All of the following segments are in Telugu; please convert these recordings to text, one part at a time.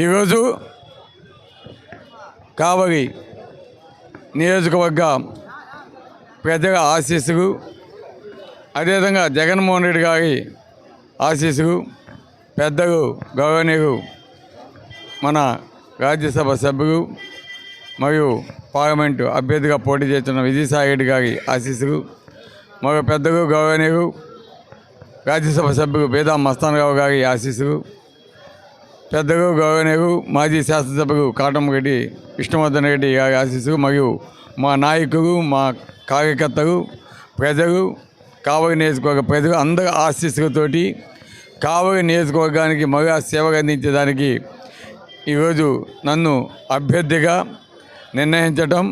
ఈరోజు కావలి నియోజకవర్గ ప్రజల ఆశీస్సులు, అదేవిధంగా జగన్మోహన్ రెడ్డి గారి ఆశీస్సులు, పెద్దలు గౌరవనీయులు మన రాజ్యసభ సభ్యులు మరియు పార్లమెంటు అభ్యర్థిగా పోటీ చేస్తున్న విజయసాయి రెడ్డి గారి ఆశీస్సులు, మరియు పెద్దలు గౌరవనీయులు రాజ్యసభ సభ్యులు బేదా మస్తానరావు గారి ఆశీస్సులు, పెద్దలు గౌరవనీయులు మాజీ శాసనసభ్యులు కాటంరెడ్డి విష్ణువర్ధన్ రెడ్డి గారి ఆశీస్సులు, మరియు మా నాయకులు, మా కార్యకర్తలు, ప్రజలు, కావలి నియోజకవర్గ ప్రజలు అందరి ఆశీస్సులతోటి కావలి నియోజకవర్గానికి మరో సేవలు అందించడానికి ఈరోజు నన్ను అభ్యర్థిగా నిర్ణయించటం,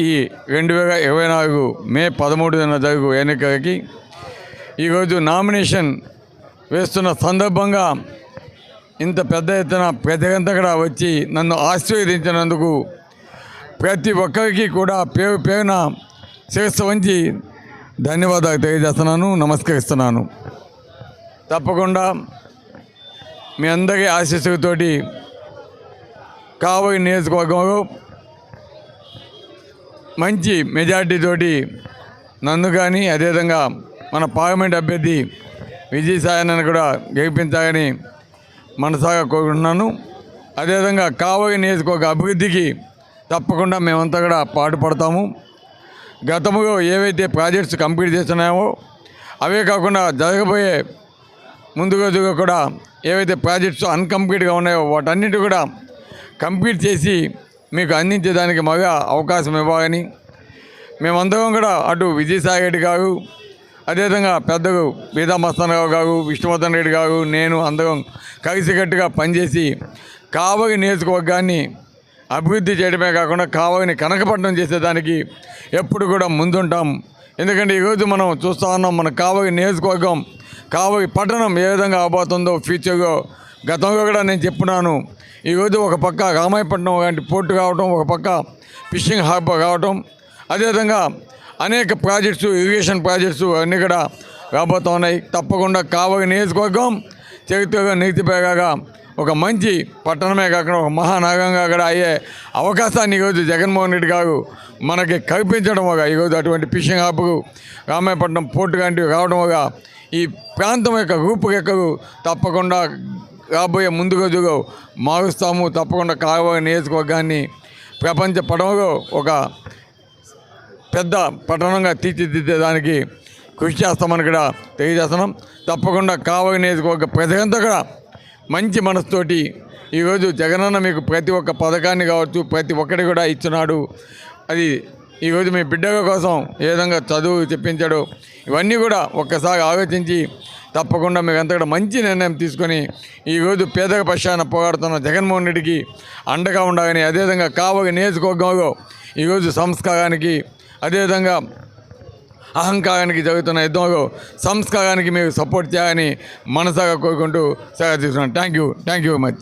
ఈ 2024 మే 13న జరుగు ఎన్నికలకి ఈరోజు నామినేషన్ వేస్తున్న సందర్భంగా ఇంత పెద్ద ఎత్తున ప్రజలంతా కూడా వచ్చి నన్ను ఆశీర్వదించినందుకు ప్రతి ఒక్కరికి కూడా పేరు పేరున శిరస్సు వంచి ధన్యవాదాలు తెలియజేస్తున్నాను, నమస్కరిస్తున్నాను. తప్పకుండా మీ అందరి ఆశీస్సులతోటి కావలి నియోజకవర్గంలో మంచి మెజార్టీతోటి నన్ను కానీ అదేవిధంగా మన పార్లమెంట్ అభ్యర్థి విజయసాయిని కూడా గెలిపించాలని మనసాగా కోరుకుంటున్నాను. అదేవిధంగా కావలి నియోజకవర్గ అభివృద్ధికి తప్పకుండా మేమంతా కూడా పాటుపడతాము. గతంలో ఏవైతే ప్రాజెక్ట్స్ కంప్లీట్ చేస్తున్నామో అవే కాకుండా జరగబోయే ముందు రోజుగా కూడా ఏవైతే ప్రాజెక్ట్స్ అన్కంప్లీట్గా ఉన్నాయో వాటన్నిటి కూడా కంప్లీట్ చేసి మీకు అందించేదానికి మగా అవకాశం ఇవ్వాలని మేమందరం కూడా అటు విజయసాయి రెడ్డి గారు, అదేవిధంగా పెద్దలు బీదా మస్తానరావు గారు, విష్ణువర్ధన్ రెడ్డి గారు, నేను అందరం కలిసికట్టుగా పనిచేసి కావలి నియోజకవర్గాన్ని అభివృద్ధి చేయడమే కాకుండా కావలిని కనకపట్నం చేసేదానికి ఎప్పుడు కూడా ముందుంటాం. ఎందుకంటే ఈరోజు మనం చూస్తూ ఉన్నాం, మన కావలి నియోజకవర్గం, కావలి పట్టణం ఏ విధంగా అవబోతుందో ఫ్యూచర్లో. గతంలో కూడా నేను చెప్పున్నాను, ఈరోజు ఒక పక్క రామాయపట్నం లాంటి పోర్టు కావటం, ఒక పక్క ఫిషింగ్ హార్బర్ కావటం, అదేవిధంగా అనేక ప్రాజెక్ట్స్, ఇరిగేషన్ ప్రాజెక్ట్స్ అన్నీ కూడా రాబోతున్నాయి. తప్పకుండా కావలి నియోజకవర్గం చరిత్రగా నీతిపేగా ఒక మంచి పట్టణమే కాకుండా ఒక మహానగరంగా కూడా అయ్యే అవకాశాన్ని ఈరోజు జగన్మోహన్ రెడ్డి గారు మనకి కల్పించడం వల్ల ఈరోజు అటువంటి ఫిషింగ్ హార్బర్, రామాయపట్నం పోర్టు లాంటివి రావడం వల్ల ఈ ప్రాంతం యొక్క రూపురేఖలు తప్పకుండా రాబోయే ముందు రోజుల్లో మారుస్తాము. తప్పకుండా కావలి నియోజకవర్గాన్ని ప్రపంచ పటంలో ఒక పెద్ద పట్టణంగా తీర్చిదిద్దేదానికి కృషి చేస్తామని కూడా తెలియజేస్తున్నాం. తప్పకుండా కావలి నియోజకవర్గ ప్రజలంతా కూడా మంచి మనసుతోటి ఈరోజు జగనన్న మీకు ప్రతి ఒక్క పథకాన్ని కావచ్చు ప్రతి ఒక్కటి కూడా ఇస్తున్నాడు. అది ఈరోజు మీ బిడ్డల కోసం ఏ విధంగా చదువు చెప్పించాడో ఇవన్నీ కూడా ఒక్కసారి ఆలోచించి తప్పకుండా మీరంతా కూడా మంచి నిర్ణయం తీసుకొని ఈరోజు పేదల పక్షాన పోరాడుతున్న జగన్మోహన్ రెడ్డికి అండగా ఉండాలని, అదేవిధంగా కావలి నియోజకవర్గంలో ఈరోజు సంస్కారానికి, అదేవిధంగా అహంకారానికి జరుగుతున్న యుద్ధంలో సంస్కారానికి మీరు సపోర్ట్ చేయాలని మనసాగా కోరుకుంటూ సెలవు తీసుకున్నాను. Thank you very much.